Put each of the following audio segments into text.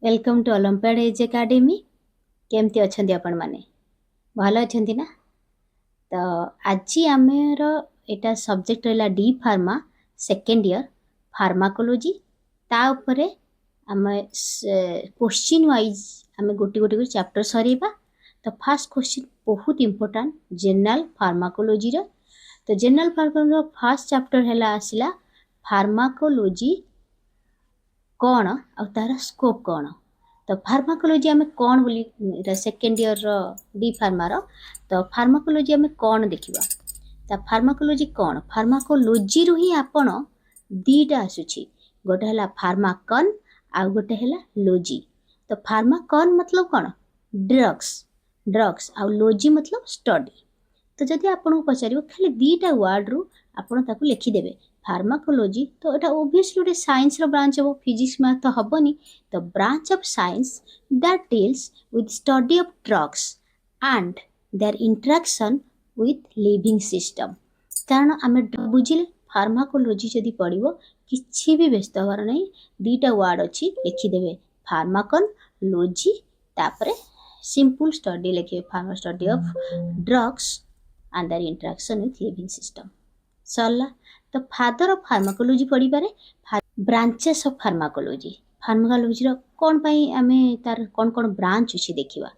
Welcome to Olympiad age academy. केमती अच्छा आपण मैंने भल अच्छा ना। तो आज आमर यहाँ सब्जेक्ट रहा D pharma second year pharmacology तापर आम क्वेश्चन वाइज आम गोटे गोटे चैप्टर सरेबा। तो फास्ट क्वेश्चन बहुत इंपोर्टेंट जनरल फार्माकोलॉजी रो। तो जनरल फार्माकोलॉजी फास्ट चैप्टर है आसला फार्माकोलॉजी कौन आ तार स्कोप कौन। तो फार्माकोलॉजी आम कौन बोली सेकेंड ईयर डी फार्मार। तो फार्माकोलॉजी आम कौन देखा तो फार्माकोलॉजी कौन फार्माकोलॉजी रु ही आपण दीटा आसूची गोटे है फार्माकन आ गोटे है लोजी। तो फार्माकन मतलब कौन ड्रग्स ड्रग्स आ लोजी मतलब स्टडी। तो जदि आपको पचार खाली दीटा वर्ड रु आपड़ ताको लिखिदेवे फार्माकोलॉजी तो यहाँ ओबियसली गोटे साइंस ब्रांच हम फिजिक्स मैथ तो हेनी। तो branch of science that deals with study of drugs and their interaction with living system. कारण आम बुझे फार्माकोलॉजी जदि पढ़ो किसी भी व्यस्त हबार नहीं दीटा वर्ड अच्छी लिखिदेवे फार्माकन लोजी तापर सिंपल स्टडी लिखे pharma study of drugs and their interaction with living system सरला। तो फादर ऑफ फार्माकोलॉजी पढ़ी पारे ब्रांचेस ऑफ फार्माकोलॉजी फार्माकोलॉजी कौन पाई आमे तार कौन कौन ब्रांच अच्छी देखा।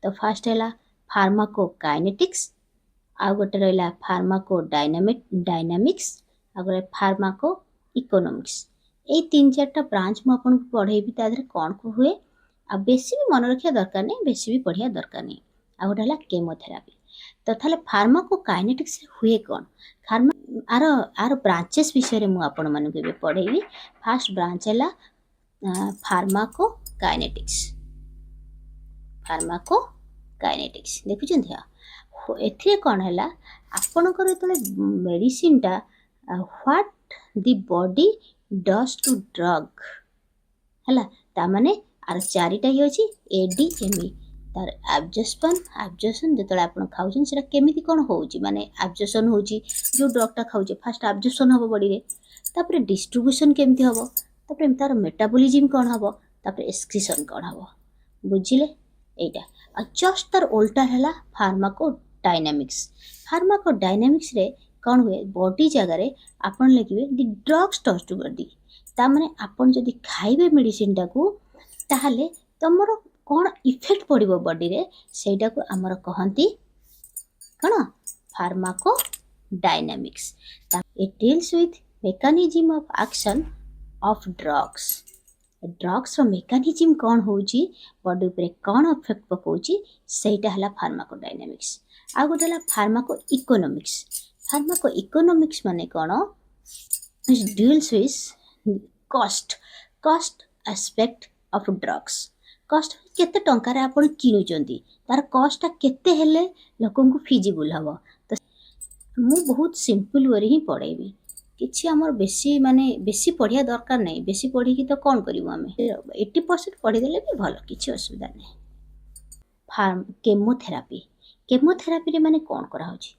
तो फास्ट है फार्माकोकाइनेटिक्स आ गोटे रहा फार्माको डायनामिक्स आ गोटे फार्माको इकोनॉमिक्स। ये तीन चार्टा ब्रांच मुझे पढ़ेबी तादर कौन को हुए आ बेसी भी मन रखा दरकार नहीं बेसी भी पढ़िया दरकार नहीं। आ गोटे है केमोथेरापी। तो थाले फार्माकोकाइनेटिक्स हुए कौन आर आर ब्रांचेस विषय में आपण मानक पढ़ेबी। फास्ट ब्रांच है फार्माकोकाइनेटिक्स फार्माकोकाइनेटिक्स देखुं एथिरे कौन है आपणकर जो मेडिसिन टा what the body does to drug है ताने आर चारिटा ही अच्छी एडीएमई तार एब्जॉर्प्शन जो आप खाऊन से केमी कौन हो माने एब्जॉर्प्शन हो जो ड्रगटा खाऊ फास्ट एब्जॉर्प्शन हम बॉडी रे तापर डिस्ट्रीब्यूशन केमती हम तापर तार मेटाबॉलिज्म कौन हम तापर एक्सक्रीशन कौन हम बुझिले एटा। जस्ट तार उल्टा है फार्माकोडायनामिक्स फार्माकोडायनामिक्स रे कौन हुए बॉडी जगार आपन लिखे दि ड्रग्स टच टू बॉडी तामाने आपन जदि खाइबे मेडिसिन टाकू ताहले तमरो कौन इफेक्ट पड़ो बॉडी रे सेटा को आमर कहती कौन pharmacodynamics. It deals with mechanism of action of drugs drugs रो मेकानिज्म कौन होची बॉडी उपरे कौन इफेक्ट पकाउची सेटा हला फार्माकोडायनामिक्स। आ गोटे हला फार्माको इकोनॉमिक्स माने कौन deals with cost aspect of drugs कस्ट केते टंकार आपण किनुचंती तार कस्टा केते हेले लोकन को फिजिबल हबो। तो मु बहुत सिंपल वे ही पढ़ेबी किछि हमर बेसी माने बेसी पढ़िया दरकार नहीं बेसी पढ़ी की तो कौन करिवो आमे 80% पढ़ी देले भी भलो किछि असुविधा नहीं। केमोथेरापी रे माने कौन करा होची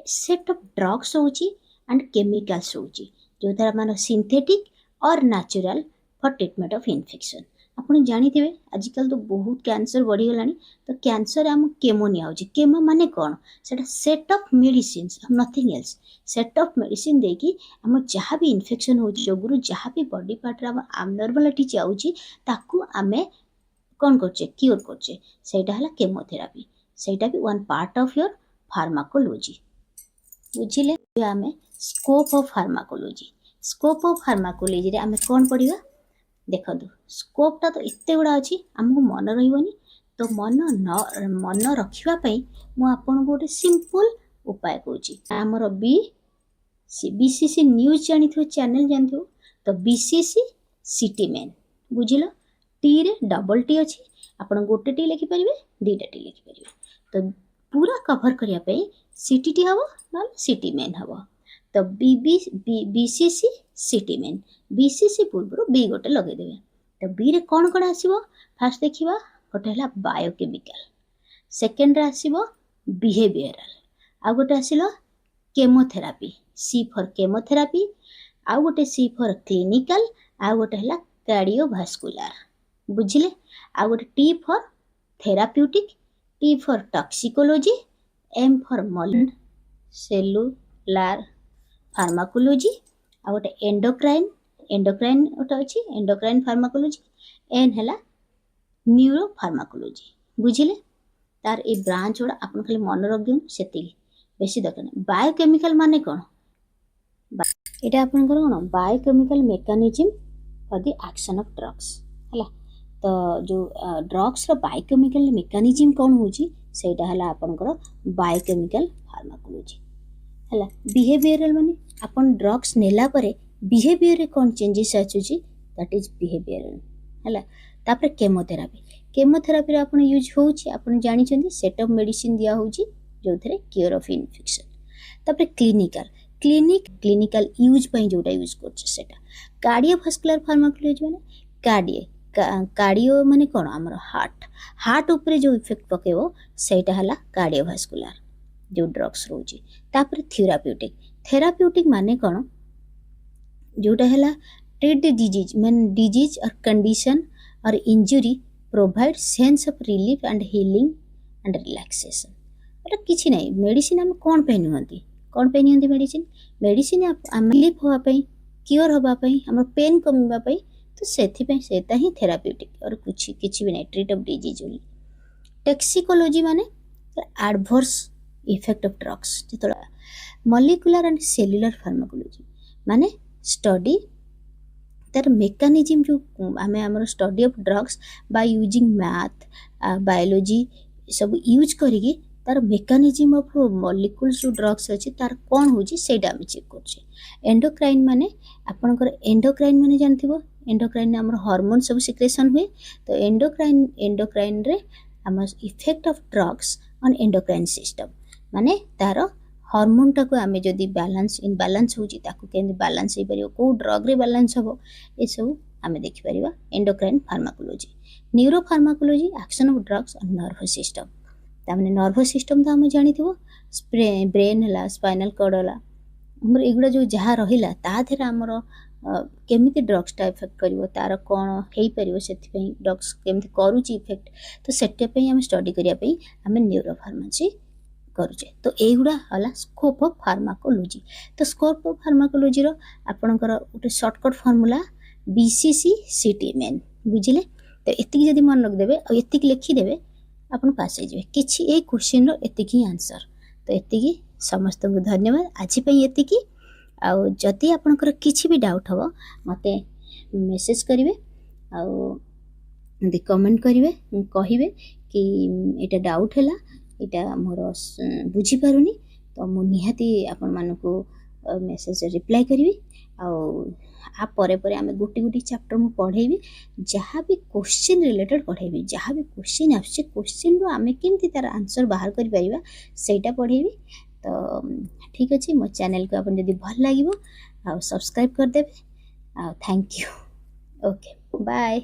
सेट ऑफ ड्रग्स होची एंड केमिकल्स होची जो द्वारा माने सिंथेटिक और natural for treatment of infection. आपन जानिथिबे आजकल तो बहुत कैंसर बढ़ी गलानी। तो कैंसर आम केमो निया केमो माने कौन सेटा set of medicine nothing else set of medicine देकी आम जहाँ भी इन्फेक्शन हो जोगुरु जहाँ भी बॉडी पार्ट रे अबनॉर्मालिटी जाउची ताकू आमे कौन करचे क्योर करचे सेटा हला केमोथेरापी सेटा भी one part of your pharmacology बुझिले। आमे स्कोप ऑफ फार्माकोलॉजी रे आमे कौन पढ़िबा देखो स्कोपटा तो एत गुड़ा अच्छी आमको मन रही तो मन रखापी मुझे गोटे सिंपल उपाय कहूँ आमर बीसीसी न्यूज जानी चैनल जानी तो बीसीसी सिटी मेन बुझिल टी रे डबल टी अच्छी आप गोटे टी लिखिपारे दीटा टी लिखिपारे। तो पूरा कभर करने सिटी टी हम ना सिटी मेन हम। तो बीसीसी सिटी मेन बीसीसी पूर्व बी गोटे लगेदेवे। तो बी रे कौन कौन आसीबो फास्ट देखिबा गोटे हला बायोकेमिकल सेकेंड रे आसीबो बिहेवियरल आ गोटे आसीलो केमोथेरापी सी फॉर केमोथेरापी आ गोटे सी फॉर क्लिनिकल आ गोटे हला कार्डियोवास्कुलर बुझिले आ गोटे T for therapeutic T for toxicology M for molecular cellular pharmacology आ गोटे एंडोक्राइन गोटे अच्छी एंडोक्राइन फार्माकोलॉजी एन है न्यूरो फार्माकोलॉजी बुझिले तार ए ब्रांच गुड़ा आप खाली मन रख से बेसी दरकार नहीं बायोकेमिकल माने कौन यहाँ आप कौन biochemical mechanism for the action of drugs है तो जो ड्रग्स बायोकेमिकल मेकानिज्म कौन होटा है आपंकर बायोकेमिकल फार्माकोलॉजी है बिहेवियरल माने आपन ड्रग्स नेला परे बिहेवियर कौन चेंजेस आछुची दैट इज बिहेवियरल है तापर केमोथेरापी आपन यूज होउची आपन जानि छथि सेट ऑफ मेडिसिन दिया होउची जोथरे क्योर ऑफ इन्फेक्शन तापर क्लिनिकल यूज पई जोटा यूज करछ सेटा कार्डियोवास्कुलर फार्माकोलॉजी माने कार्डियो माने कोन हमर हार्ट ऊपर जो इफेक्ट पकेबो सेटा हला कार्डियोवास्कुलर जो ड्रग्स रोची तापर थेराप्यूटिक माने कोन जोटा हला ट्रीट द डिजीज और कंडीशन और injury provide sense of relief and healing and relaxation एटा किछि नै मेडिसिन हम कोन पे नियंती मेडिसिन हम रिलीफ होवा पई क्योर होवा पई हमर पेन कमवा पई तो सेथि पई सेता ही थेराप्यूटिक और किछि भी नै treat of disease only toxicology माने एडवर्स इफेक्ट ऑफ ड्रग्स जो मॉलिक्यूलर एंड सेल्युलर फार्माकोलॉजी माने स्टडी तार मेकानिज्म जो आमे हमर study of drugs by using math biology सब यूज करिके तार मेकानिज्म ऑफ मॉलिक्यूल्स जो ड्रग्स अछि तार कोन होची सेटा हम चेक करछे एंडोक्राइन माने आपनकर एंडोक्राइन माने जानथिबो एंडोक्राइन हमर हार्मोन सब सिक्रेशन हुए तो एंडोक्राइन रे हमर effect of drugs on endocrine system माने तार हार्मोन टाको आमे जदी बैलेंस इनबैलेंस होची ताको केंदी बैलेंस हे परियो को ड्रग रे बैलेंस हबो ए सब आमे देखि परिबा endocrine pharmacology neuro pharmacology action of drugs on nervous system तामने नर्वस सिस्टम तो आमे जानिथिबो ब्रेन हला स्पाइनल कॉर्ड हला हमर एगुडा जो जहा रहिला ता थेरा हमर केमिति ड्रग्स टा इफेक्ट करिवो तार कोन हेई परिवो सेति पई ड्रग्स केमिति करूची इफेक्ट तो सेटे पई हम स्टडी करिया पई हमें न्यूरो फार्मेसी करूचे तो एगुडा हला स्कोप ऑफ फार्माकोलॉजी तो स्कोप ऑफ फार्माकोलॉजी रो आपनकर उटे शॉर्टकट फार्मूला बीसीसी सीटीएमएन बुझिले तो एतिकी जदी मन रख देबे और एतिकी लिखि देबे आपन पास हो जेबे किछि ए क्वेश्चन रो एतिकी आंसर तो एतिकी समस्त को धन्यवाद आज पई एतिकी आ जति आपनकर किछि भी डाउट हबो मते मेसेज करिवे आ दि कमेंट करिवे कहिवे कि एटा डाउट हैला इटा मोर बुझी पारुनी तो मु निहाती आपण मानको मेसेज रिप्लाई करिवि आ परे परे आमे गुटी गुटी चैप्टर मु पढेबी जहाँ भी क्वेश्चन रिलेटेड पढेबी जहाँ भी क्वेश्चन आछे क्वेश्चन रो आमे केमति तार आंसर बाहर करि परिबा सेटा पढेबी तो ठीक अछि मो चैनल को आपण जदी भल लागिवो आ सब्सक्राइब कर देबे आ थैंक यू ओके बाय।